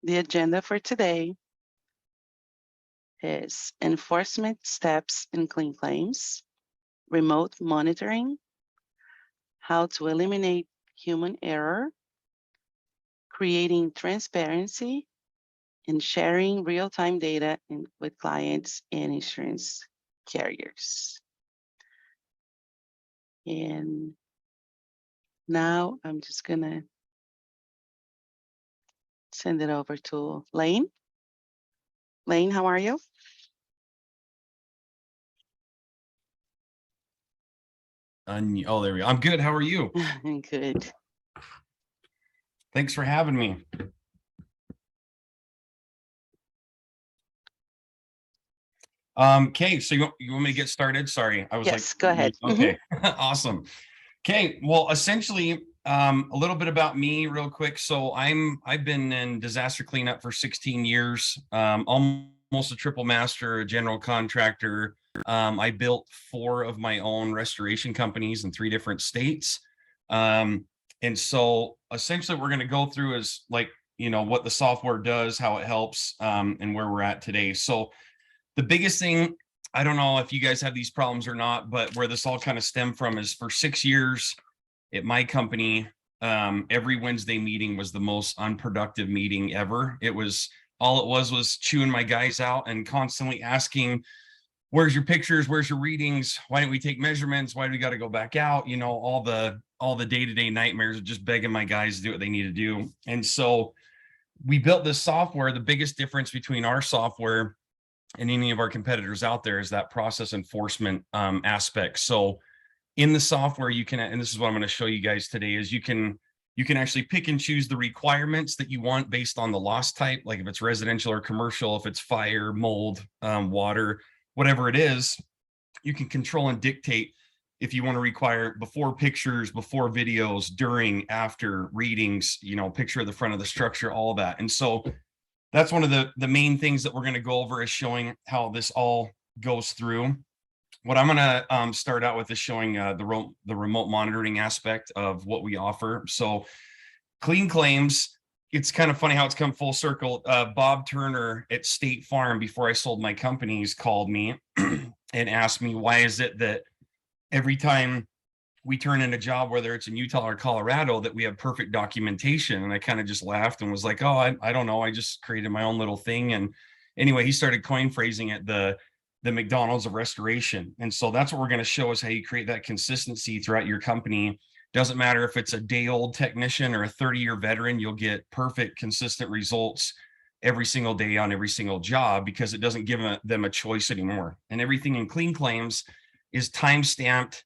The agenda for today is enforcement steps in clean claims, remote monitoring, how to eliminate human error, creating transparency, and sharing real-time data with clients and insurance carriers. And now I'm just gonna send it over to Lane. Lane, how are you? Oh, there we go. I'm good. How are you? Good. Thanks for having me. Okay, so you want me to get started? Sorry, I was Yes, go ahead. Okay, awesome. Okay, well, essentially, a little bit about me real quick. So I've been in disaster cleanup for 16 years, almost a triple master, a general contractor. I built 4 of my own restoration companies in 3 different states. And so essentially we're going to go through is like, what the software does, how it helps, and where we're at today. So the biggest thing, I don't know if you guys have these problems or not, but where this all kind of stemmed from is for 6 years at my company, every Wednesday meeting was the most unproductive meeting ever. All it was chewing my guys out and constantly asking, where's your pictures? Where's your readings? Why didn't we take measurements? Why do we got to go back out? All the day-to-day nightmares of just begging my guys to do what they need to do. And so we built this software. The biggest difference between our software and any of our competitors out there is that process enforcement aspect. So in the software, you can, and this is what I'm going to show you guys today, is you can actually pick and choose the requirements that you want based on the loss type, like if it's residential or commercial, if it's fire, mold, water, whatever it is. You can control and dictate if you want to require before pictures, before videos, during, after readings, picture of the front of the structure, all of that. And so that's one of the main things that we're going to go over, is showing how this all goes through. What I'm going to start out with is showing the remote monitoring aspect of what we offer. So clean claims, it's kind of funny how it's come full circle. Bob Turner at State Farm, before I sold my companies, called me and asked me, why is it that every time we turn in a job, whether it's in Utah or Colorado, that we have perfect documentation? And I kind of just laughed and was like, oh, I don't know. I just created my own little thing. And anyway, he started coin phrasing it, the McDonald's of restoration. And so that's what we're going to show, is how you create that consistency throughout your company. Doesn't matter if it's a day-old technician or a 30-year veteran, you'll get perfect, consistent results every single day on every single job, because it doesn't give them a choice anymore. And everything in clean claims is time-stamped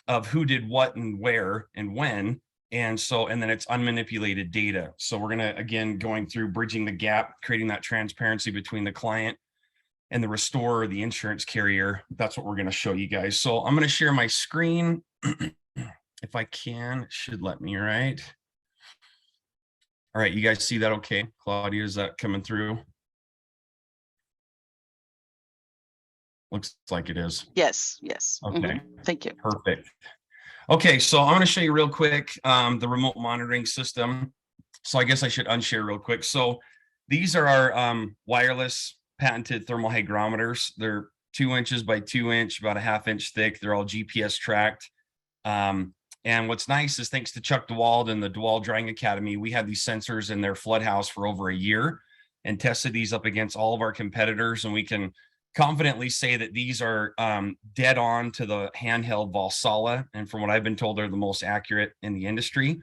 of who did what and where and when. And then it's unmanipulated data. So we're going to, again, going through bridging the gap, creating that transparency between the client and the restorer, the insurance carrier. That's what we're going to show you guys. So I'm going to share my screen. If I can, it should let me, right? All right, you guys see that okay? Claudia, is that coming through? Looks like it is. Yes. Okay. Thank you. Perfect. Okay, so I'm going to show you real quick the remote monitoring system. So I guess I should unshare real quick. So these are our wireless patented thermal hygrometers. They're 2 inches by 2 inch, about a ½ inch thick. They're all GPS tracked. And what's nice is, thanks to Chuck DeWald and the DeWald Drying Academy, we had these sensors in their flood house for over a year and tested these up against all of our competitors. And we can confidently say that these are dead on to the handheld Valsala. And from what I've been told, they're the most accurate in the industry.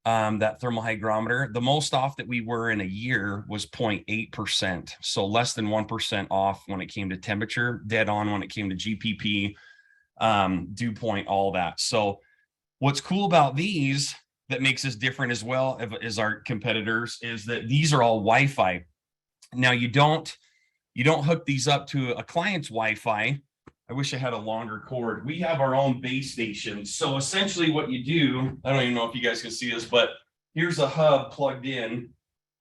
That thermal hygrometer, the most off that we were in a year was 0.8%. So less than 1% off when it came to temperature, dead on when it came to GPP, dew point, all that. So what's cool about these that makes us different as well as our competitors is that these are all Wi-Fi. Now you don't hook these up to a client's Wi-Fi. I wish I had a longer cord. We have our own base station. So essentially what you do, I don't even know if you guys can see this, but here's a hub plugged in.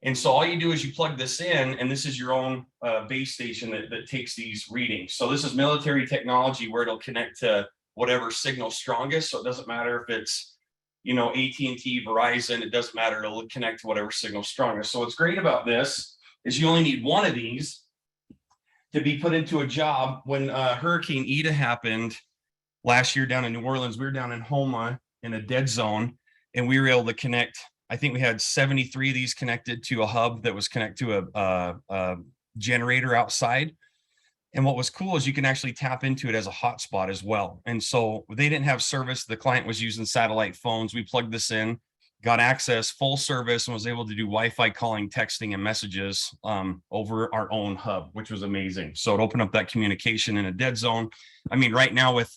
And so all you do is you plug this in, and this is your own base station that takes these readings. So this is military technology where it'll connect to whatever signal's strongest. So it doesn't matter if it's, AT&T, Verizon, it doesn't matter. It'll connect to whatever signal's strongest. So what's great about this is you only need one of these to be put into a job. When Hurricane Ida happened last year down in New Orleans, we were down in Homa in a dead zone, and we were able to connect. I think we had 73 of these connected to a hub that was connected to a generator outside. And what was cool is you can actually tap into it as a hotspot as well. And so they didn't have service. The client was using satellite phones. We plugged this in, got access, full service, and was able to do Wi-Fi calling, texting, and messages over our own hub, which was amazing. So it opened up that communication in a dead zone. I mean, right now with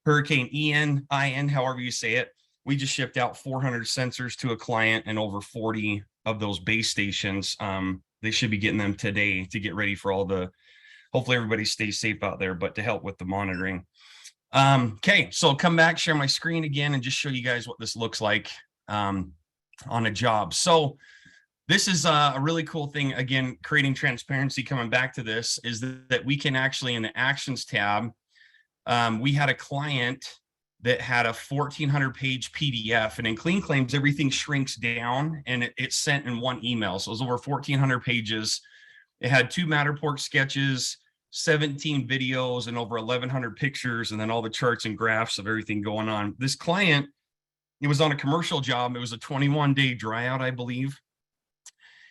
Hurricane Ian, however you say it, we just shipped out 400 sensors to a client and over 40 of those base stations. They should be getting them today to get ready for all the, hopefully everybody stays safe out there, but to help with the monitoring. Okay, so I'll come back, share my screen again, and just show you guys what this looks like on a job. So this is a really cool thing. Again, creating transparency, coming back to this, is that we can actually, in the actions tab, we had a client that had a 1,400 page PDF, and in Clean Claims, everything shrinks down and it's sent in one email. So it was over 1,400 pages. It had 2 Matterport sketches, 17 videos, and over 1,100 pictures, and then all the charts and graphs of everything going on. This client, it was on a commercial job. It was a 21-day dryout, I believe.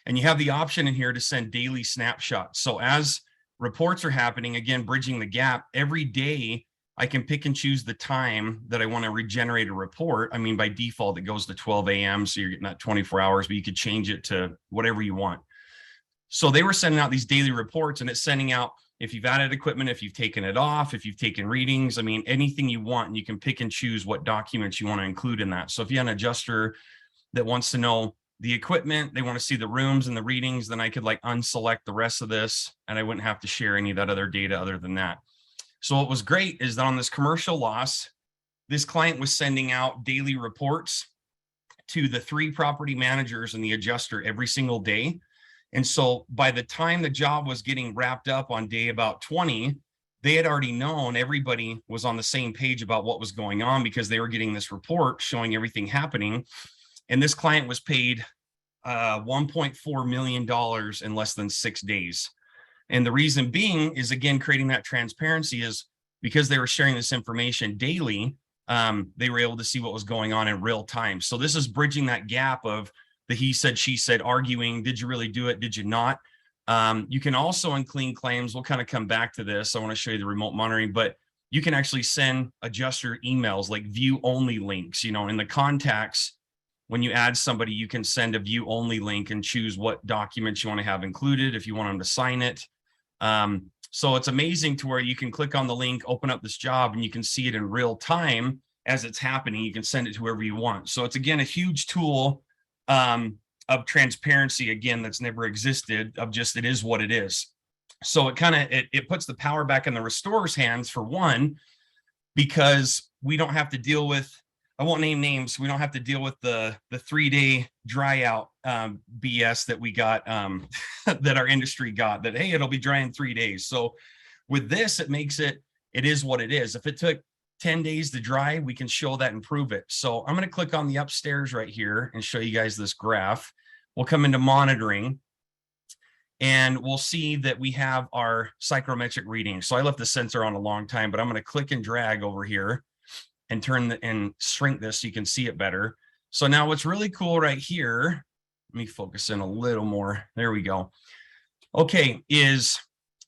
And you have the option in here to send daily snapshots. So as reports are happening, again, bridging the gap, every day I can pick and choose the time that I want to regenerate a report. I mean, by default, it goes to 12 a.m. So you're getting that 24 hours, but you could change it to whatever you want. So they were sending out these daily reports, and it's sending out if you've added equipment, if you've taken it off, if you've taken readings, I mean, anything you want, and you can pick and choose what documents you want to include in that. So if you have an adjuster that wants to know the equipment, they want to see the rooms and the readings, then I could like unselect the rest of this, and I wouldn't have to share any of that other data other than that. So what was great is that on this commercial loss, this client was sending out daily reports to the 3 property managers and the adjuster every single day. And so by the time the job was getting wrapped up on day about 20, they had already known, everybody was on the same page about what was going on because they were getting this report showing everything happening. And this client was paid $1.4 million in less than 6 days. And the reason being is, again, creating that transparency is because they were sharing this information daily, they were able to see what was going on in real time. So this is bridging that gap of the he said, she said, arguing. Did you really do it? Did you not? You can also, in Clean Claims, we'll kind of come back to this. I want to show you the remote monitoring, but you can actually send adjuster emails, like view only links, in the contacts. When you add somebody, you can send a view only link and choose what documents you want to have included if you want them to sign it. So it's amazing to where you can click on the link, open up this job, and you can see it in real time as it's happening. You can send it to whoever you want. So it's, again, a huge tool of transparency, again, that's never existed, of just, it is what it is. So it kind of, it puts the power back in the restorer's hands, for one, because we don't have to deal with, I won't name names, we don't have to deal with the 3-day dry out BS that we got, that our industry got, that, hey, it'll be dry in 3 days. So with this, it makes it is what it is. If it took 10 days to dry, we can show that and prove it. So I'm going to click on the upstairs right here and show you guys this graph. We'll come into monitoring, and we'll see that we have our psychrometric reading. So I left the sensor on a long time, but I'm going to click and drag over here and and shrink this so you can see it better. So now what's really cool right here, let me focus in a little more. There we go. Okay, is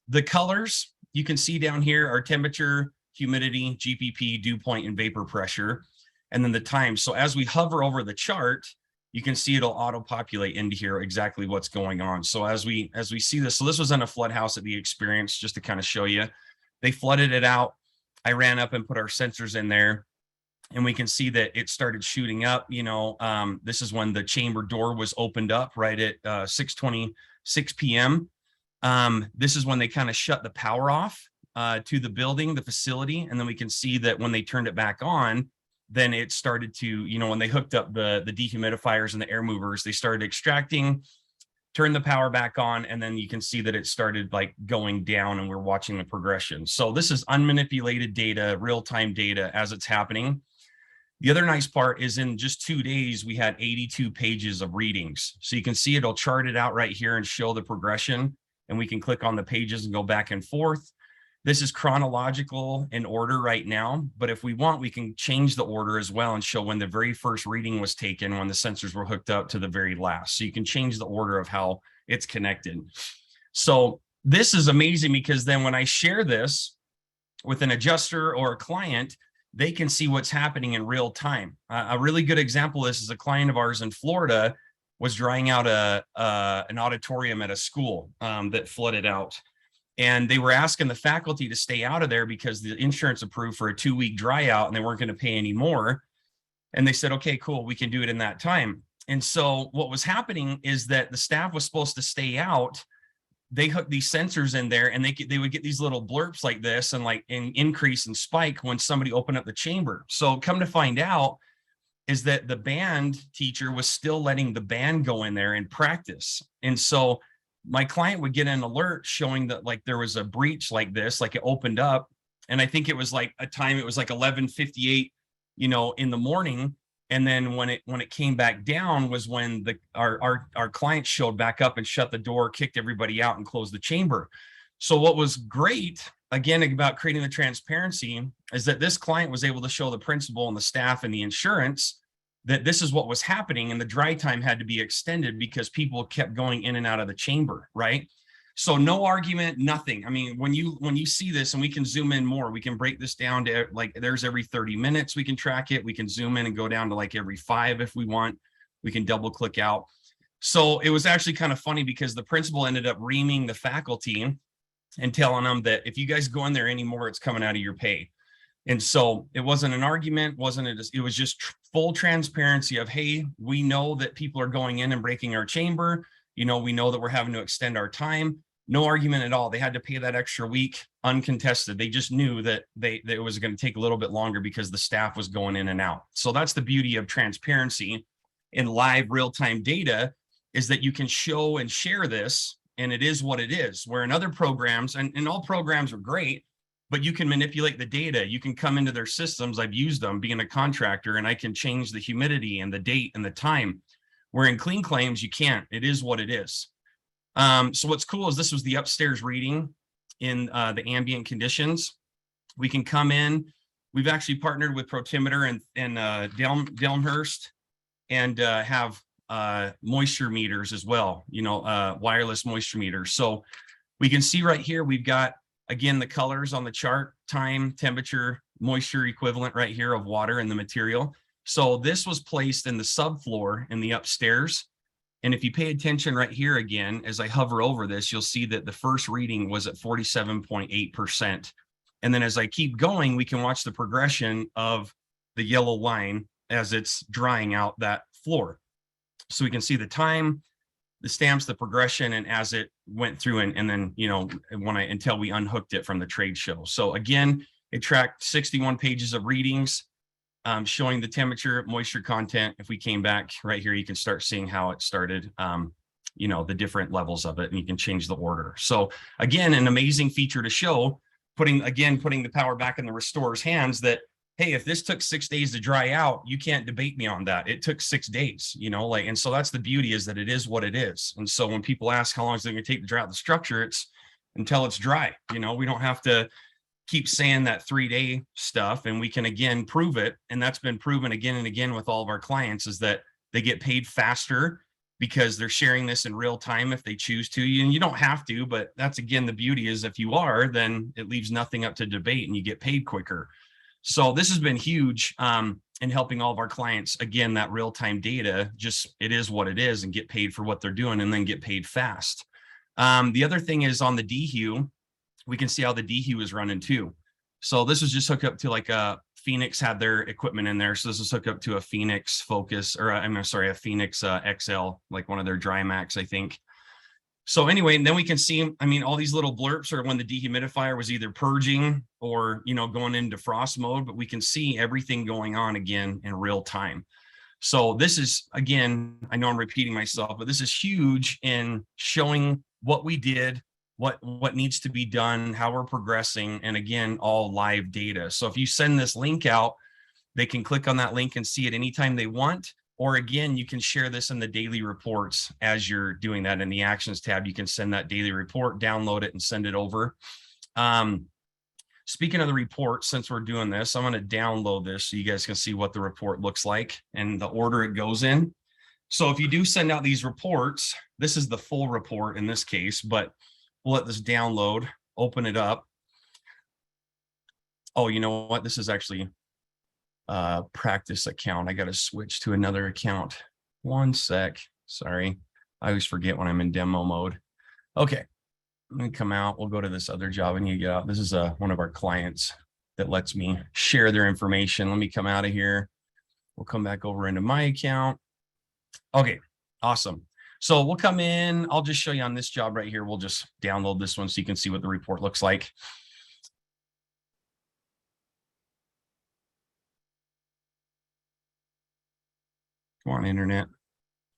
the colors you can see down here are temperature, humidity, GPP, dew point, and vapor pressure, and then the time. So as we hover over the chart, you can see it'll auto-populate into here exactly what's going on. So as we see this, so this was in a flood house at the Experience, just to kind of show you. They flooded it out. I ran up and put our sensors in there, and we can see that it started shooting up. This is when the chamber door was opened up right at 6:26 p.m. This is when they kind of shut the power off to the building, the facility. And then we can see that when they turned it back on, then it started to, when they hooked up the dehumidifiers and the air movers, they started extracting, turn the power back on, and then you can see that it started like going down, and we're watching the progression. So this is unmanipulated data, real-time data as it's happening. The other nice part is in just 2 days, we had 82 pages of readings. So you can see it'll chart it out right here and show the progression, and we can click on the pages and go back and forth. This is chronological in order right now, but if we want, we can change the order as well and show when the very first reading was taken, when the sensors were hooked up, to the very last. So you can change the order of how it's connected. So this is amazing, because then when I share this with an adjuster or a client, they can see what's happening in real time. A really good example of this is a client of ours in Florida was drying out an auditorium at a school that flooded out. And they were asking the faculty to stay out of there because the insurance approved for a 2-week dry out and they weren't going to pay any more. And they said, okay, cool, we can do it in that time. And so what was happening is that the staff was supposed to stay out. They hooked these sensors in there, and they would get these little blurps like this and like an increase and spike when somebody opened up the chamber. So come to find out is that the band teacher was still letting the band go in there and practice. And so my client would get an alert showing that like there was a breach like this, like it opened up. And I think it was like a time, it was like 11:58, in the morning. And then when it came back down was when our client showed back up and shut the door, kicked everybody out, and closed the chamber. So what was great, again, about creating the transparency, is that this client was able to show the principal and the staff and the insurance that this is what was happening, and the dry time had to be extended because people kept going in and out of the chamber, right? So no argument, nothing. I mean, when you see this, and we can zoom in more, we can break this down to like there's every 30 minutes we can track it. We can zoom in and go down to like every 5 if we want. We can double click out. So it was actually kind of funny because the principal ended up reaming the faculty and telling them that if you guys go in there anymore, it's coming out of your pay. And so it wasn't an argument, it was just full transparency of, hey, we know that people are going in and breaking our chamber. We know that we're having to extend our time. No argument at all. They had to pay that extra week uncontested. They just knew that it was going to take a little bit longer because the staff was going in and out. So that's the beauty of transparency in live real-time data, is that you can show and share this, and it is what it is. Where in other programs, and all programs are great, but you can manipulate the data. You can come into their systems. I've used them being a contractor, and I can change the humidity and the date and the time. Where in clean claims, you can't. It is what it is. So what's cool is this was the upstairs reading in the ambient conditions. We can come in. We've actually partnered with Protimeter and Delmhurst, and have moisture meters as well, wireless moisture meters. So we can see right here, we've got, again, the colors on the chart: time, temperature, moisture equivalent right here of water in the material. So this was placed in the subfloor in the upstairs. And if you pay attention right here again, as I hover over this, you'll see that the first reading was at 47.8%. And then as I keep going, we can watch the progression of the yellow line as it's drying out that floor. So we can see the time, the stamps, the progression, and as it went through, and then, until we unhooked it from the trade show. So again, it tracked 61 pages of readings, showing the temperature, moisture content. If we came back right here, you can start seeing how it started, the different levels of it, and you can change the order. So again, an amazing feature to show, putting the power back in the restorer's hands, that, hey, if this took 6 days to dry out, you can't debate me on that. It took 6 days, and so that's the beauty, is that it is what it is. And so when people ask how long is it going to take to dry out the structure, it's until it's dry. We don't have to keep saying that 3-day stuff, and we can again prove it. And that's been proven again and again with all of our clients, is that they get paid faster because they're sharing this in real time if they choose to. And you don't have to, but that's, again, the beauty, is if you are, then it leaves nothing up to debate and you get paid quicker. So this has been huge in helping all of our clients. Again, that real-time data, just, it is what it is, and get paid for what they're doing, and then get paid fast. The other thing is on the DHU, we can see how the DHU is running too. So this was just hooked up to like a Phoenix had their equipment in there. So this is hooked up to a Phoenix Focus, or a Phoenix XL, like one of their Drymax, I think. So anyway, and then we can see, all these little blurps are when the dehumidifier was either purging or, going into frost mode, but we can see everything going on again in real time. So this is, again, I know I'm repeating myself, but this is huge in showing what we did, what needs to be done, how we're progressing, and again, all live data. So if you send this link out, They can click on that link and see it anytime they want. Or again, you can share this in the daily reports as you're doing that. In the actions tab, you can send that daily report, download it, and send it over. Speaking of the report, since we're doing this, I'm going to download this so you guys can see what the report looks like and the order it goes in. So if you do send out these reports, this is the full report in this case, but we'll let this download, open it up. Oh, you know what? This is actually a practice account. I got to switch to another account. One sec. Sorry. I always forget when I'm in demo mode. Okay. Let me come out. We'll go to this other job and you get out. This is one of our clients that lets me share their information. Let me come out of here. We'll come back over into my account. Okay, awesome. So we'll come in. I'll just show you on this job right here. We'll just download this one so you can see what the report looks like. Come on, internet.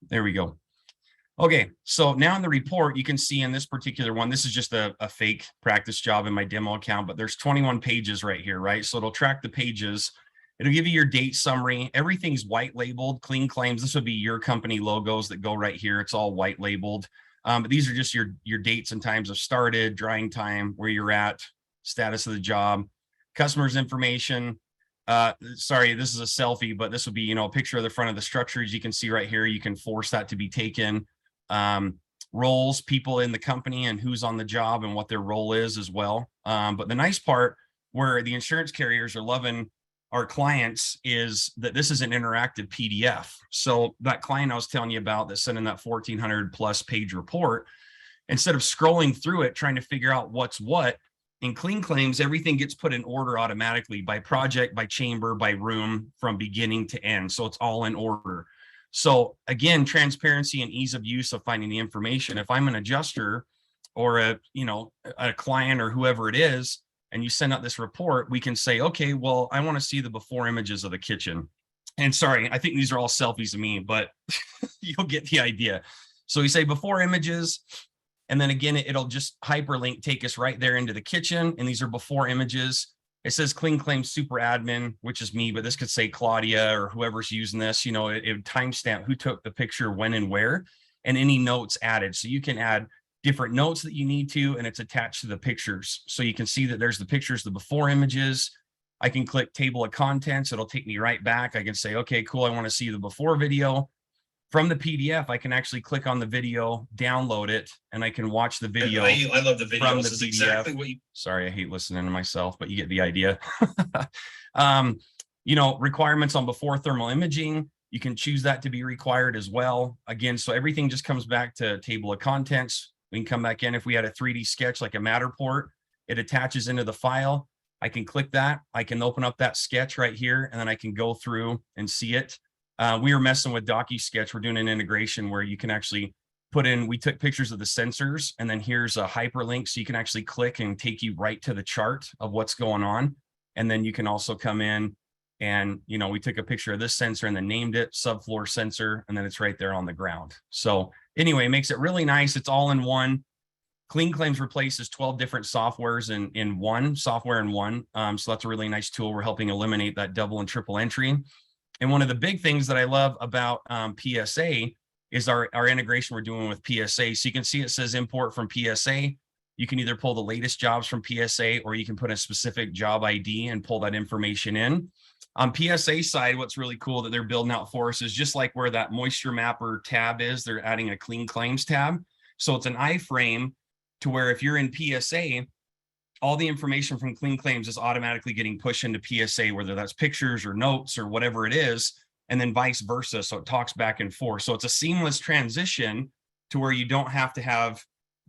There we go. Okay, so now in the report, you can see in this particular one, this is just a fake practice job in my demo account, but there's 21 pages right here, right? So it'll track the pages. It'll give you your date summary. Everything's white labeled, clean claims. This would be your company logos that go right here. It's all white labeled. But these are just your dates and times of started, drying time, where you're at, status of the job, customers information. Sorry, this is a selfie, but this would be, a picture of the front of the structure. As you can see right here, you can force that to be taken. Roles, people in the company and who's on the job and what their role is as well. But the nice part where the insurance carriers are loving our clients is that this is an interactive PDF. So that client I was telling you about that sent in that 1,400 plus page report, instead of scrolling through it, trying to figure out what's what, in clean claims, everything gets put in order automatically by project, by chamber, by room, from beginning to end. So it's all in order. So again, transparency and ease of use of finding the information. If I'm an adjuster or a client or whoever it is, and you send out this report, we can say, okay, well, I want to see the before images of the kitchen. And sorry, I think these are all selfies of me, but you'll get the idea. So we say before images, and then again, it'll just hyperlink, take us right there into the kitchen. And these are before images. It says clean claims super admin, which is me, but this could say Claudia or whoever's using this, it would timestamp who took the picture, when and where, and any notes added. So you can add different notes that you need to, and it's attached to the pictures. So you can see that there's the pictures, the before images. I can click table of contents. It'll take me right back. I can say, okay, cool. I want to see the before video. From the PDF, I can actually click on the video, download it, and I can watch the video. I love the video. From the this is PDF. exactly what you. Sorry, I hate listening to myself, but you get the idea. Requirements on before thermal imaging. You can choose that to be required as well. Again, so everything just comes back to table of contents. We can come back in. If we had a 3D sketch like a Matterport, it attaches into the file. I can click that. I can open up that sketch right here, and then I can go through and see it. We were messing with DocuSketch. We're doing an integration where you can actually put in, we took pictures of the sensors, and then here's a hyperlink. So you can actually click and take you right to the chart of what's going on. And then you can also come in and, we took a picture of this sensor and then named it subfloor sensor, and then it's right there on the ground. So anyway, it makes it really nice. It's all in one. Clean Claims replaces 12 different softwares in one software in one. So that's a really nice tool. We're helping eliminate that double and triple entry. And one of the big things that I love about PSA is our integration we're doing with PSA. So you can see it says import from PSA. You can either pull the latest jobs from PSA, or you can put a specific job ID and pull that information in. On PSA side, what's really cool that they're building out for us is just like where that moisture mapper tab is, they're adding a clean claims tab. So it's an iframe to where if you're in PSA, all the information from clean claims is automatically getting pushed into PSA, whether that's pictures or notes or whatever it is, and then vice versa. So it talks back and forth. So it's a seamless transition to where you don't have to have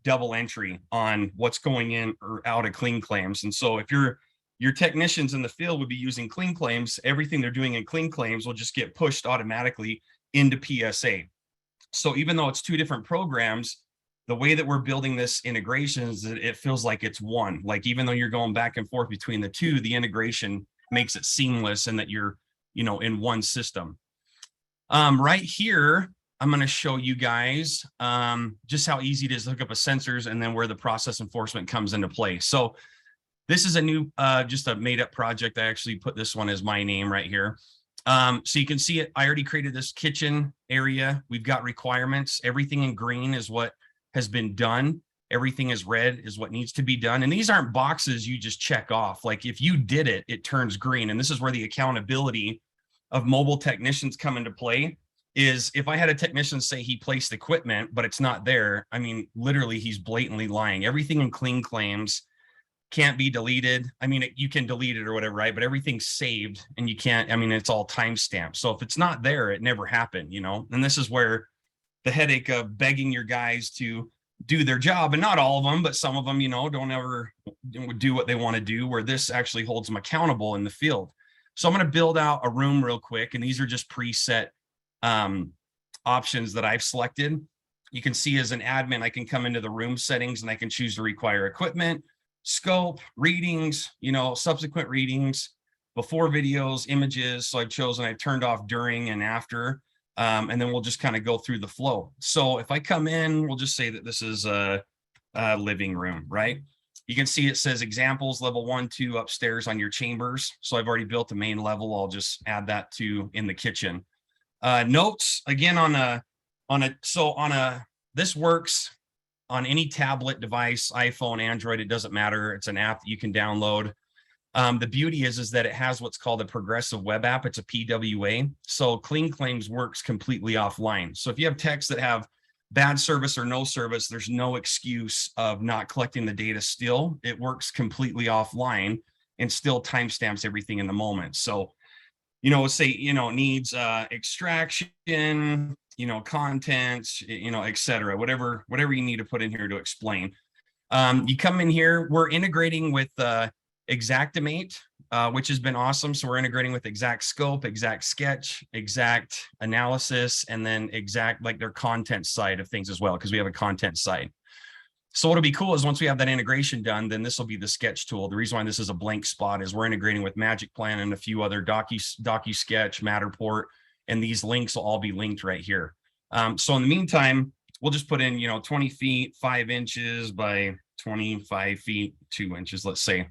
double entry on what's going in or out of clean claims. And so if your technicians in the field would be using clean claims, everything they're doing in clean claims will just get pushed automatically into PSA. So even though it's two different programs, the way that we're building this integration is that it feels like it's one. Like even though you're going back and forth between the two, the integration makes it seamless and that you're, in one system. Right here, I'm going to show you guys just how easy it is to hook up a sensors and then where the process enforcement comes into play. So This is a new, just a made up project. I actually put this one as my name right here. So you can see it. I already created this kitchen area. We've got requirements. Everything in green is what has been done. Everything is red is what needs to be done. And these aren't boxes you just check off. Like if you did it, it turns green. And this is where the accountability of mobile technicians come into play. Is if I had a technician say he placed equipment, but it's not there, I mean, literally he's blatantly lying. Everything in clean claims can't be deleted. I mean, you can delete it or whatever, right? But everything's saved and you can't, I mean, it's all timestamped. So if it's not there, it never happened, you know? And this is where the headache of begging your guys to do their job, and not all of them, but some of them, you know, don't ever do what they want to do, where this actually holds them accountable in the field. So I'm going to build out a room real quick. And these are just preset options that I've selected. You can see as an admin, I can come into the room settings and I can choose to require equipment, scope, readings, you know, subsequent readings, before videos, images. So I've chosen, I've turned off during and after, and then we'll just kind of go through the flow. So if I come in, we'll just say that this is a living room, right? You can see it says examples, level 1, 2 upstairs on your chambers. So I've already built the main level. I'll just add that to in the kitchen. Notes again this works on any tablet device, iPhone, Android, it doesn't matter. It's an app that you can download. The beauty is that it has what's called a progressive web app. It's a PWA. So Clean Claims works completely offline. So if you have techs that have bad service or no service, there's no excuse of not collecting the data still. It works completely offline and still timestamps everything in the moment. So, you know, say, you know, needs extraction, you know, content, you know, et cetera, whatever you need to put in here to explain. You come in here, we're integrating with Xactimate, which has been awesome. So we're integrating with Exact Scope, Exact Sketch, Exact Analysis, and then Exact, like their content side of things as well, because we have a content side. So what'll be cool is once we have that integration done, then this will be the sketch tool. The reason why this is a blank spot is we're integrating with Magic Plan and a few other DocuSketch, Matterport, and these links will all be linked right here. So in the meantime, we'll just put in, you know, 20 feet, 5 inches by 25 feet, 2 inches, let's say.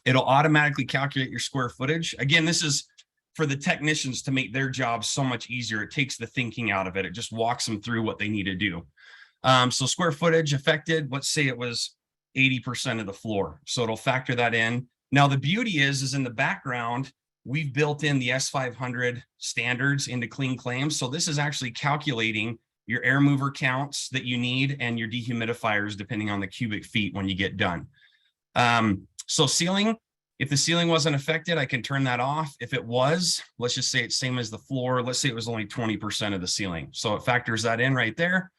It'll automatically calculate your square footage. Again, this is for the technicians to make their job so much easier. It takes the thinking out of it. It just walks them through what they need to do. So square footage affected, let's say it was 80% of the floor. So it'll factor that in. Now, the beauty is in the background, we've built in the S500 standards into Clean Claims. So this is actually calculating your air mover counts that you need and your dehumidifiers, depending on the cubic feet when you get done. So ceiling, if the ceiling wasn't affected, I can turn that off. If it was, let's just say it's same as the floor. Let's say it was only 20% of the ceiling. So it factors that in right there.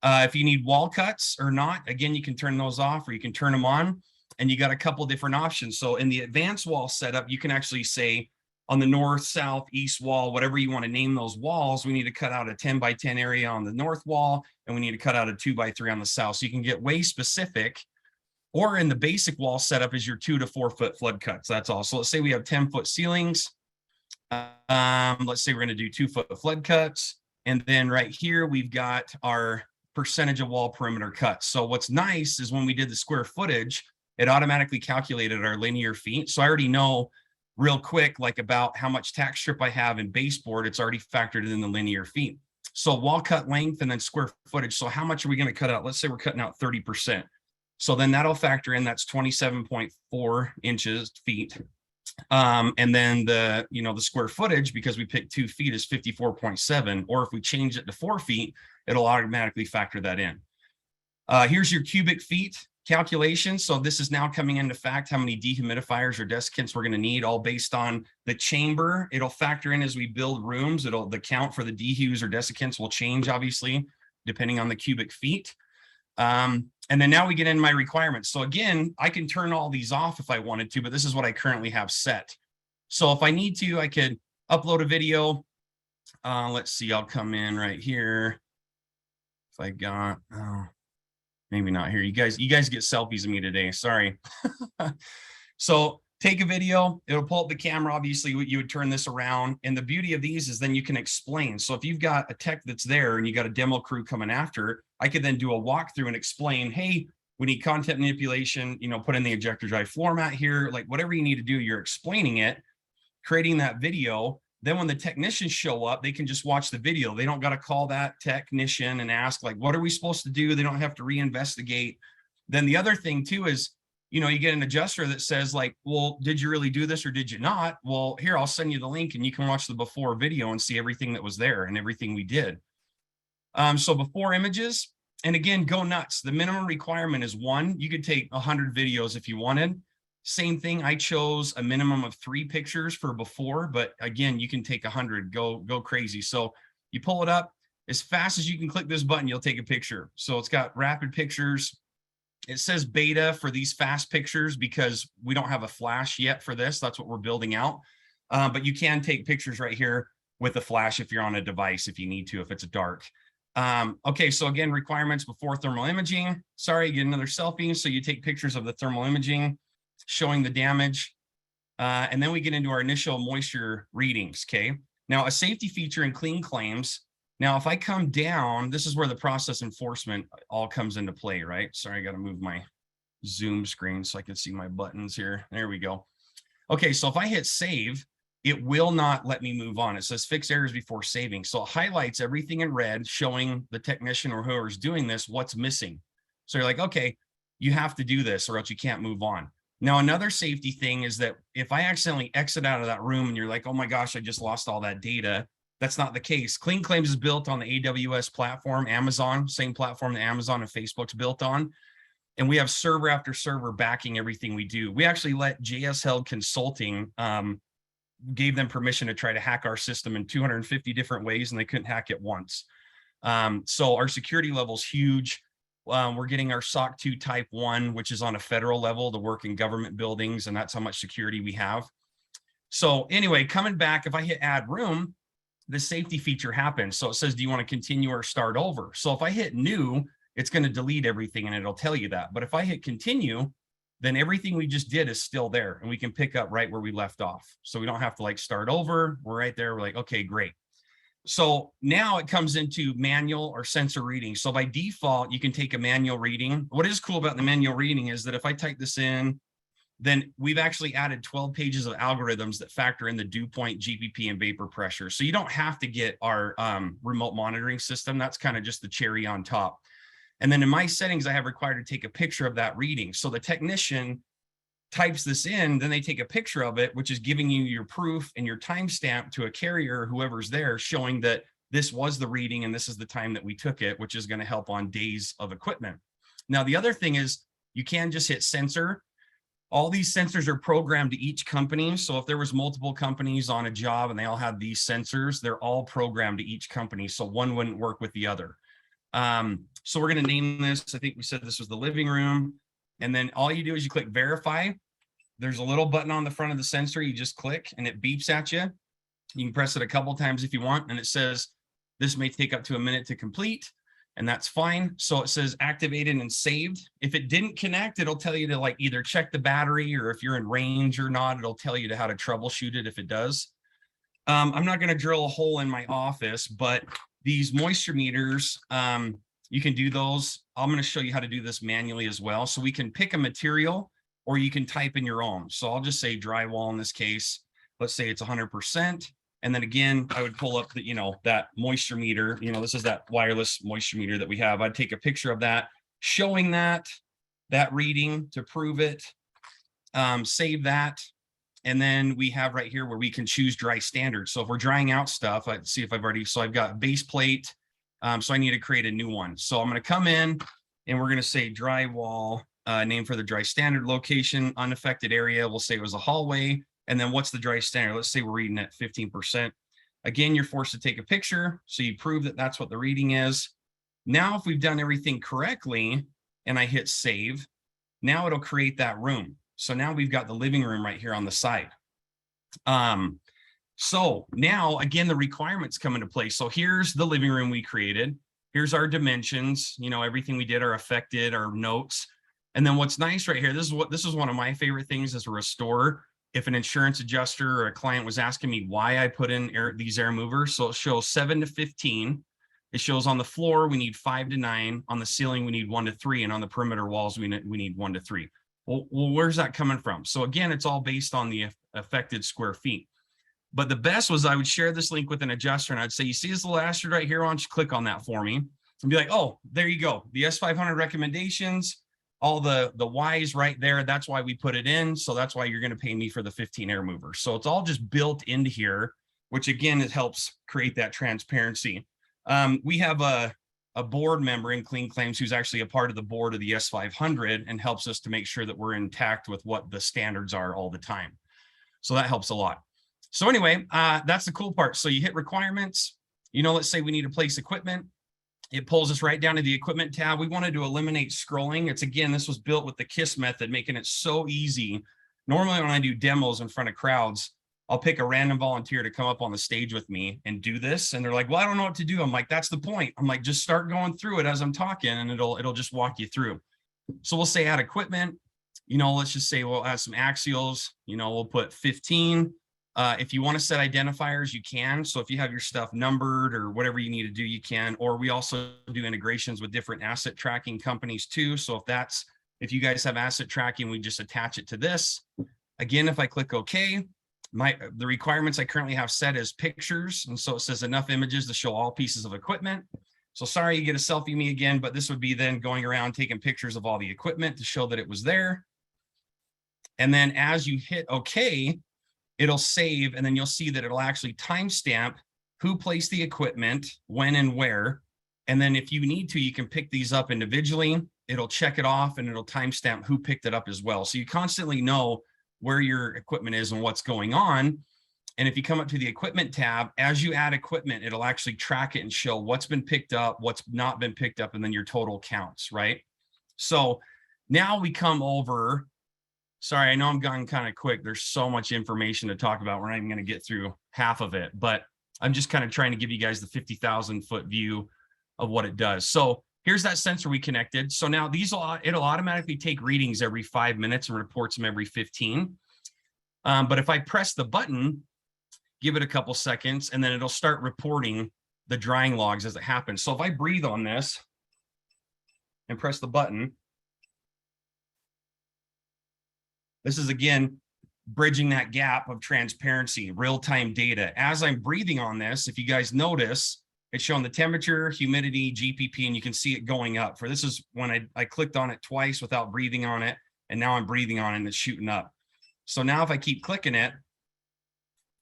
If you need wall cuts or not, again, you can turn those off or you can turn them on, and you got a couple different options. So in the advanced wall setup, you can actually say on the north, south, east wall, whatever you want to name those walls, we need to cut out a 10 by 10 area on the north wall, and we need to cut out a 2 by 3 on the south. So you can get way specific. Or in the basic wall setup is your 2 to 4 foot flood cuts. That's all. So let's say we have 10-foot ceilings. Let's say we're going to do 2-foot flood cuts. And then right here, we've got our percentage of wall perimeter cuts. So what's nice is when we did the square footage, it automatically calculated our linear feet. So I already know real quick, like about how much tack strip I have in baseboard. It's already factored in the linear feet. So wall cut length and then square footage. So how much are we going to cut out? Let's say we're cutting out 30%. So then that'll factor in, that's 27.4 inches feet. And then the, you know, the square footage, because we picked 2 feet, is 54.7, or if we change it to 4 feet, it'll automatically factor that in. Here's your cubic feet calculation. So this is now coming into fact how many dehumidifiers or desiccants we're going to need, all based on the chamber. It'll factor in as we build rooms. The count for the dehus or desiccants will change, obviously, depending on the cubic feet. And then now we get in my requirements. So again, I can turn all these off if I wanted to, but this is what I currently have set. So if I need to, I could upload a video. Let's see, I'll come in right here. If I got, maybe not here. You guys get selfies of me today. Sorry. So take a video, it'll pull up the camera. Obviously you would turn this around. And the beauty of these is then you can explain. So if you've got a tech that's there and you got a demo crew coming after, I could then do a walkthrough and explain, hey, we need content manipulation, put in the ejector drive floor mat here, like whatever you need to do, you're explaining it, creating that video. Then when the technicians show up, they can just watch the video. They don't got to call that technician and ask, like, what are we supposed to do? They don't have to reinvestigate. Then the other thing too is, you get an adjuster that says like, well, did you really do this or did you not? Well, here, I'll send you the link and you can watch the before video and see everything that was there and everything we did. So before images, and again, go nuts. The minimum requirement is 1. You could take 100 videos if you wanted. Same thing. I chose a minimum of 3 pictures for before, but again, you can take 100, go crazy. So you pull it up as fast as you can click this button, you'll take a picture. So it's got rapid pictures. It says beta for these fast pictures because we don't have a flash yet for this. That's what we're building out. But you can take pictures right here with a flash if you're on a device, if you need to, if it's dark. Okay, so again, requirements before thermal imaging. Sorry, get another selfie. So you take pictures of the thermal imaging showing the damage. And then we get into our initial moisture readings, okay? Now, a safety feature in clean claims. Now, if I come down, this is where the process enforcement all comes into play, right? Sorry, I got to move my Zoom screen so I can see my buttons here. There we go. Okay, so if I hit save, it will not let me move on. It says fix errors before saving. So it highlights everything in red, showing the technician or whoever's doing this what's missing. So you're like, okay, you have to do this or else you can't move on. Now, another safety thing is that if I accidentally exit out of that room and you're like, oh my gosh, I just lost all that data, that's not the case. Clean Claims is built on the AWS platform, Amazon, same platform that Amazon and Facebook's built on. And we have server after server backing everything we do. We actually let JS Held Consulting, gave them permission to try to hack our system in 250 different ways, and they couldn't hack it once. So our security level is huge. We're getting our SOC 2 type 1, which is on a federal level to work in government buildings, and that's how much security we have. So anyway, coming back, if I hit add room, the safety feature happens. So it says, do you want to continue or start over? So if I hit new, it's going to delete everything and it'll tell you that. But if I hit continue, then everything we just did is still there and we can pick up right where we left off. So we don't have to like start over. We're right there. We're like, okay, great. So now it comes into manual or sensor reading. So by default, you can take a manual reading. What is cool about the manual reading is that if I type this in, then we've actually added 12 pages of algorithms that factor in the dew point, GPP, and vapor pressure. So you don't have to get our remote monitoring system. That's kind of just the cherry on top. And then in my settings, I have required to take a picture of that reading. So the technician types this in, then they take a picture of it, which is giving you your proof and your timestamp to a carrier, whoever's there, showing that this was the reading and this is the time that we took it, which is going to help on days of equipment. Now, the other thing is you can just hit sensor. All these sensors are programmed to each company. So if there was multiple companies on a job and they all had these sensors, they're all programmed to each company. So one wouldn't work with the other. So we're going to name this, I think we said this was the living room. And then all you do is you click verify. There's a little button on the front of the sensor. You just click and it beeps at you. You can press it a couple times if you want. And it says, this may take up to a minute to complete. And that's fine. So it says activated and saved. If it didn't connect, it'll tell you to like either check the battery or if you're in range or not, it'll tell you how to troubleshoot it if it does. I'm not going to drill a hole in my office, but these moisture meters, you can do those. I'm going to show you how to do this manually as well. So we can pick a material or you can type in your own. So I'll just say drywall in this case. Let's say it's 100%. And then again, I would pull up the, that moisture meter, this is that wireless moisture meter that we have. I'd take a picture of that, showing that reading to prove it, save that. And then we have right here where we can choose dry standard. So if we're drying out stuff, let's see if I've already, so I've got base plate. So I need to create a new one. So I'm going to come in and we're going to say drywall, name for the dry standard location, unaffected area. We'll say it was a hallway. And then what's the dry standard? Let's say we're reading at 15%. Again, you're forced to take a picture. So you prove that that's what the reading is. Now, if we've done everything correctly and I hit save, now it'll create that room. So now we've got the living room right here on the side. So now, again, the requirements come into play. So here's the living room we created. Here's our dimensions, everything we did, our affected, our notes. And then what's nice right here, this is one of my favorite things as a restorer. If an insurance adjuster or a client was asking me why I put in these air movers, so it shows 7 to 15. It shows on the floor, we need 5 to 9. On the ceiling, we need 1 to 3. And on the perimeter walls, we need 1 to 3. Well, where's that coming from? So again, it's all based on the affected square feet. But the best was I would share this link with an adjuster and I'd say, you see this little asterisk right here? Why don't you click on that for me? And be like, oh, there you go. The S500 recommendations, all the whys right there. That's why we put it in. So that's why you're going to pay me for the 15 air movers. So it's all just built into here, which again, it helps create that transparency. We have a board member in Clean Claims who's actually a part of the board of the S500 and helps us to make sure that we're intact with what the standards are all the time. So that helps a lot. So anyway, that's the cool part. So you hit requirements, let's say we need to place equipment. It pulls us right down to the equipment tab. We wanted to eliminate scrolling. This was built with the KISS method, making it so easy. Normally when I do demos in front of crowds, I'll pick a random volunteer to come up on the stage with me and do this. And they're like, well, I don't know what to do. I'm like, that's the point. I'm like, just start going through it as I'm talking and it'll just walk you through. So we'll say add equipment, let's just say we'll add some axials, we'll put 15. If you want to set identifiers, you can. So if you have your stuff numbered or whatever you need to do, you can. Or we also do integrations with different asset tracking companies too. So if you guys have asset tracking, we just attach it to this. Again, if I click OK, the requirements I currently have set as pictures. And so it says enough images to show all pieces of equipment. So sorry, you get a selfie me again, but this would be then going around taking pictures of all the equipment to show that it was there. And then as you hit OK, it'll save, and then you'll see that it'll actually timestamp who placed the equipment, when and where. And then if you need to, you can pick these up individually. It'll check it off and it'll timestamp who picked it up as well. So you constantly know where your equipment is and what's going on. And if you come up to the equipment tab, as you add equipment, it'll actually track it and show what's been picked up, what's not been picked up, and then your total counts, right? So now we come over. Sorry, I know I'm going kind of quick. There's so much information to talk about. We're not even going to get through half of it, but I'm just kind of trying to give you guys the 50,000 foot view of what it does. So here's that sensor we connected. So now it'll automatically take readings every 5 minutes and reports them every 15. But if I press the button, give it a couple seconds, and then it'll start reporting the drying logs as it happens. So if I breathe on this and press the button, this is, again, bridging that gap of transparency, real-time data. As I'm breathing on this, if you guys notice, it's showing the temperature, humidity, GPP, and you can see it going up. This is when I clicked on it twice without breathing on it, and now I'm breathing on it and it's shooting up. So now if I keep clicking it,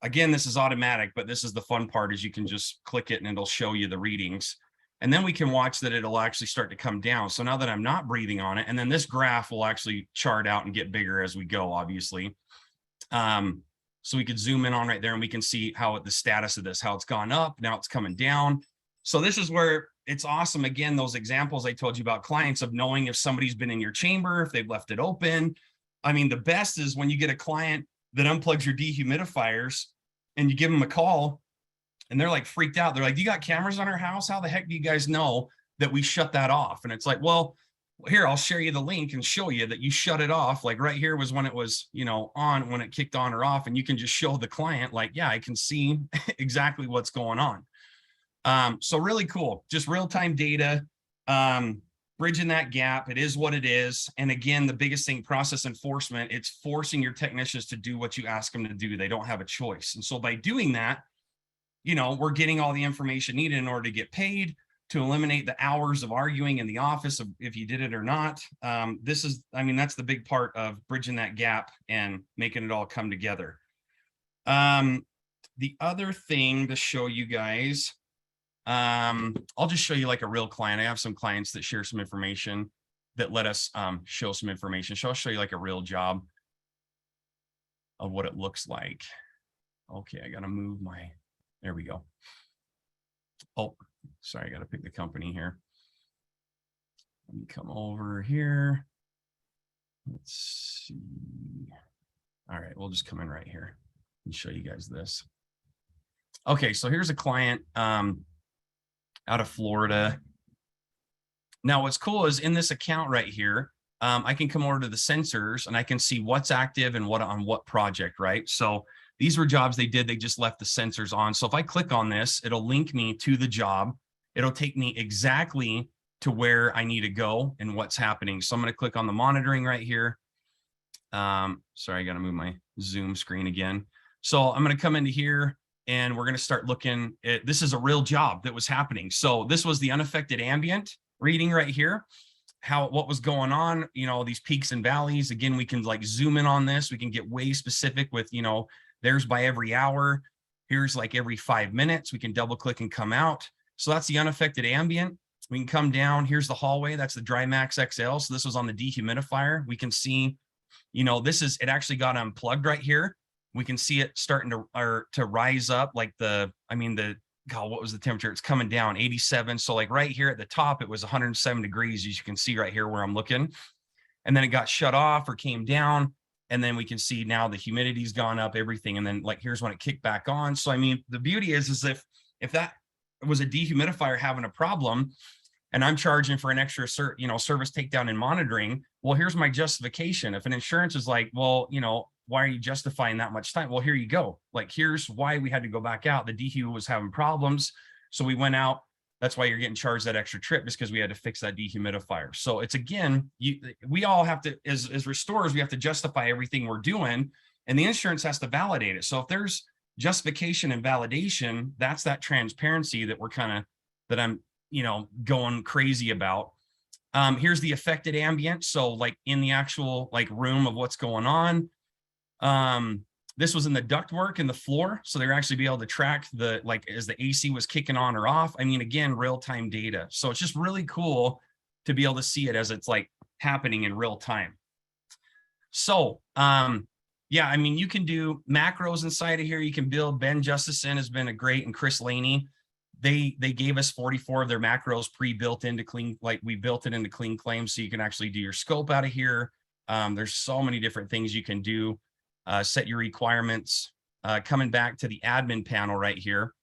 again, this is automatic, but this is the fun part, is you can just click it and it'll show you the readings. And then we can watch that it'll actually start to come down. So now that I'm not breathing on it, and then this graph will actually chart out and get bigger as we go, obviously. So we could zoom in on right there and we can see the status of this, how it's gone up, now it's coming down. So this is where it's awesome. Again, those examples I told you about clients, of knowing if somebody's been in your chamber, if they've left it open. I mean, the best is when you get a client that unplugs your dehumidifiers and you give them a call, and they're like freaked out. They're like, you got cameras on our house? How the heck do you guys know that we shut that off? And it's like, well, here, I'll share you the link and show you that you shut it off. Like right here was when it was, on, when it kicked on or off. And you can just show the client like, yeah, I can see exactly what's going on. So really cool, just real-time data, bridging that gap. It is what it is. And again, the biggest thing, process enforcement, it's forcing your technicians to do what you ask them to do. They don't have a choice. And so by doing that, we're getting all the information needed in order to get paid, to eliminate the hours of arguing in the office of if you did it or not. That's the big part of bridging that gap and making it all come together. The other thing to show you guys, I'll just show you like a real client. I have some clients that share some information that let us show some information. So I'll show you like a real job of what it looks like. Okay, I got to move there we go. Oh, sorry, I got to pick the company here. Let me come over here. Let's see. All right, we'll just come in right here and show you guys this. Okay, so here's a client out of Florida. Now, what's cool is in this account right here, I can come over to the sensors and I can see what's active and what on what project, right? So these were jobs they did. They just left the sensors on. So if I click on this, it'll link me to the job. it'll take me exactly to where I need to go and what's happening. So I'm going to click on the monitoring right here. Sorry, I got to move my Zoom screen again. So I'm going to come into here and we're going to start looking at, this is a real job that was happening. So this was the unaffected ambient reading right here, what was going on, these peaks and valleys. Again, we can like zoom in on this. We can get way specific with, there's by every hour. Here's like every 5 minutes. We can double click and come out. So that's the unaffected ambient. We can come down. Here's the hallway. That's the Dry Max XL. So this was on the dehumidifier. We can see, it actually got unplugged right here. We can see it starting to rise up like God, what was the temperature? It's coming down 87. So like right here at the top, it was 107 degrees, as you can see right here where I'm looking. And then it got shut off or came down. And then we can see now the humidity's gone up, everything. And then like, here's when it kicked back on. So, the beauty is if that was a dehumidifier having a problem and I'm charging for an extra service takedown and monitoring, well, here's my justification. If an insurance is like, well, why are you justifying that much time? Well, here you go. Like, here's why we had to go back out. The dehu was having problems. So we went out. That's why you're getting charged that extra trip, just because we had to fix that dehumidifier. So it's, again, we all have to, as restorers, we have to justify everything we're doing, and the insurance has to validate it. So if there's justification and validation, that's that transparency that I'm, going crazy about. Here's the affected ambient. So like in the actual like room of what's going on. This was in the ductwork in the floor. So they're actually be able to track as the AC was kicking on or off. Again, real-time data. So it's just really cool to be able to see it as it's like happening in real time. So, yeah, you can do macros inside of here. You can build. Ben Justison has been and Chris Laney. They gave us 44 of their macros pre-built into Clean, like we built it into Clean Claims. So you can actually do your scope out of here. There's so many different things you can do. Set your requirements. Coming back to the admin panel right here,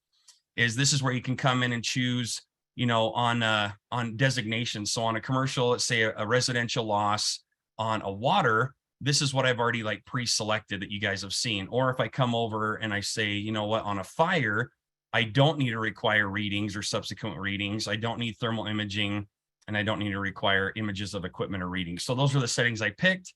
this is where you can come in and choose, on designations. So on a commercial, let's say a residential loss. On a water, this is what I've already like pre-selected that you guys have seen. Or if I come over and I say, on a fire, I don't need to require readings or subsequent readings. I don't need thermal imaging, and I don't need to require images of equipment or readings. So those are the settings I picked.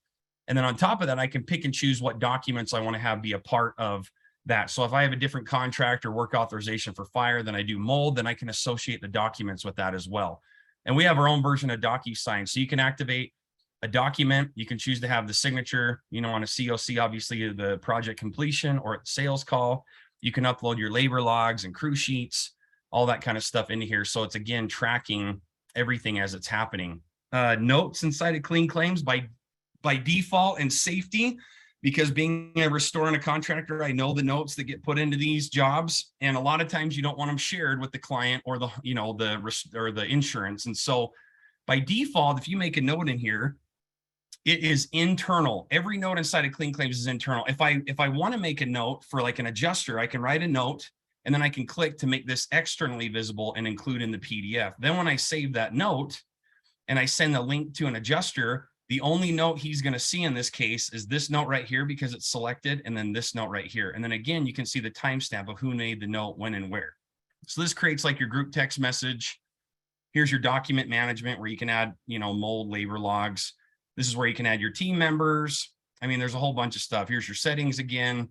And then on top of that, I can pick and choose what documents I want to have be a part of that. So if I have a different contract or work authorization for fire than I do mold, then I can associate the documents with that as well. And we have our own version of DocuSign. So you can activate a document. You can choose to have the signature, on a COC, obviously the project completion, or at the sales call. You can upload your labor logs and crew sheets, all that kind of stuff into here. So it's, again, tracking everything as it's happening. Notes inside of Clean Claims by default and safety, because being a restorer and a contractor, I know the notes that get put into these jobs, and a lot of times you don't want them shared with the client or the insurance. And so by default, if you make a note in here, it is internal. Every note inside of Clean Claims is internal. If I want to make a note for like an adjuster, I can write a note and then I can click to make this externally visible and include in the PDF. Then when I save that note and I send the link to an adjuster, the only note he's going to see in this case is this note right here, because it's selected, and then this note right here. And then again, you can see the timestamp of who made the note, when, and where. So this creates like your group text message. Here's your document management where you can add, mold labor logs. This is where you can add your team members. There's a whole bunch of stuff. Here's your settings again,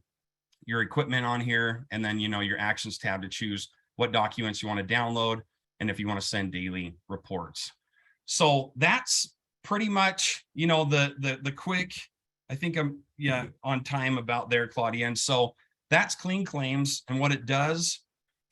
your equipment on here, and then, your actions tab to choose what documents you want to download and if you want to send daily reports. So that's pretty much, the quick, I think I'm on time about there, Claudia. And so that's Clean Claims and what it does,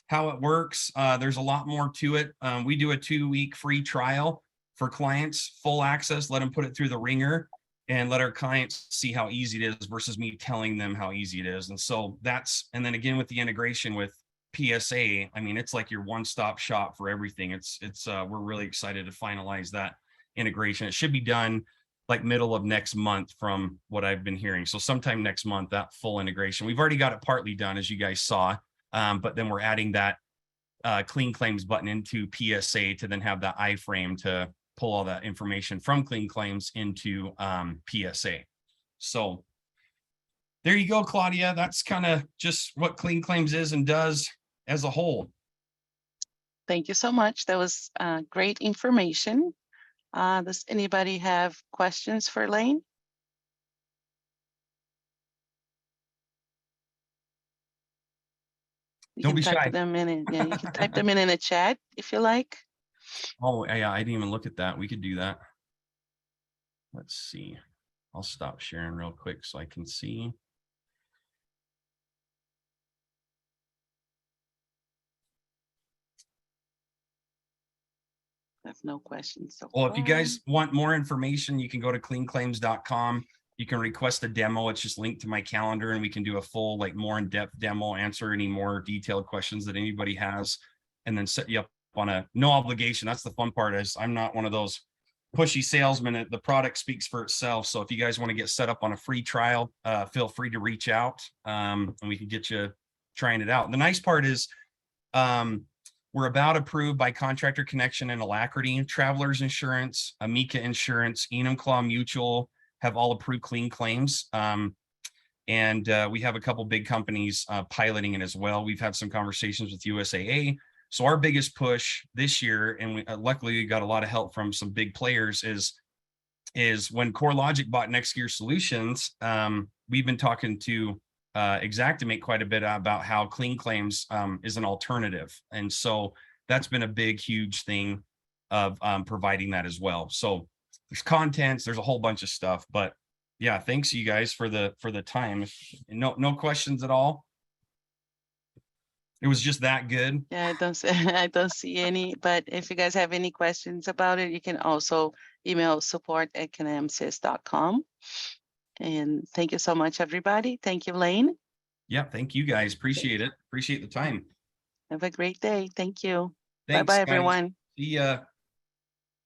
how it works. There's a lot more to it. We do a 2-week free trial for clients, full access, let them put it through the ringer and let our clients see how easy it is versus me telling them how easy it is. And so and then again, with the integration with PSA, it's like your one-stop shop for everything. We're really excited to finalize that integration. It should be done like middle of next month from what I've been hearing. So sometime next month, that full integration. We've already got it partly done, as you guys saw, but then we're adding that Clean Claims button into PSA to then have that iframe to pull all that information from Clean Claims into PSA. So there you go, Claudia. That's kind of just what Clean Claims is and does as a whole. Thank you so much. That was great information. Does anybody have questions for Lane? You Don't can be type shy. them in, yeah, you can type them in a chat if you like. Oh, yeah, I didn't even look at that. We could do that. Let's see. I'll stop sharing real quick so I can see. There's no questions so Well, if you far. guys want more information, you can go to cleanclaims.com. You can request a demo. It's just linked to my calendar, and we can do a full, like, more in-depth demo, answer any more detailed questions that anybody has, and then set you up on a no obligation. That's the fun part, is I'm not one of those pushy salesmen. The product speaks for itself. So if you guys want to get set up on a free trial, feel free to reach out, and we can get you trying it out. The nice part is, we're about approved by Contractor Connection and Alacrity. Travelers Insurance, Amica Insurance, Enumclaw Mutual have all approved clean claims. And we have a couple big companies piloting it as well. We've had some conversations with USAA. So our biggest push this year, and luckily we got a lot of help from some big players, is when CoreLogic bought Next Gear Solutions, we've been talking to Xactimate quite a bit about how clean claims is an alternative. And so that's been a big, huge thing of providing that as well. So there's contents, there's a whole bunch of stuff, but yeah, thanks you guys for the time. No questions at all. It was just that good. Yeah, I don't see any, but if you guys have any questions about it, you can also email support@canamsys.com. And thank you so much, everybody. Thank you, Lane. Yeah, thank you guys. Appreciate it. Appreciate the time. Have a great day. Thank you. Thanks, Bye-bye, guys. everyone. See ya.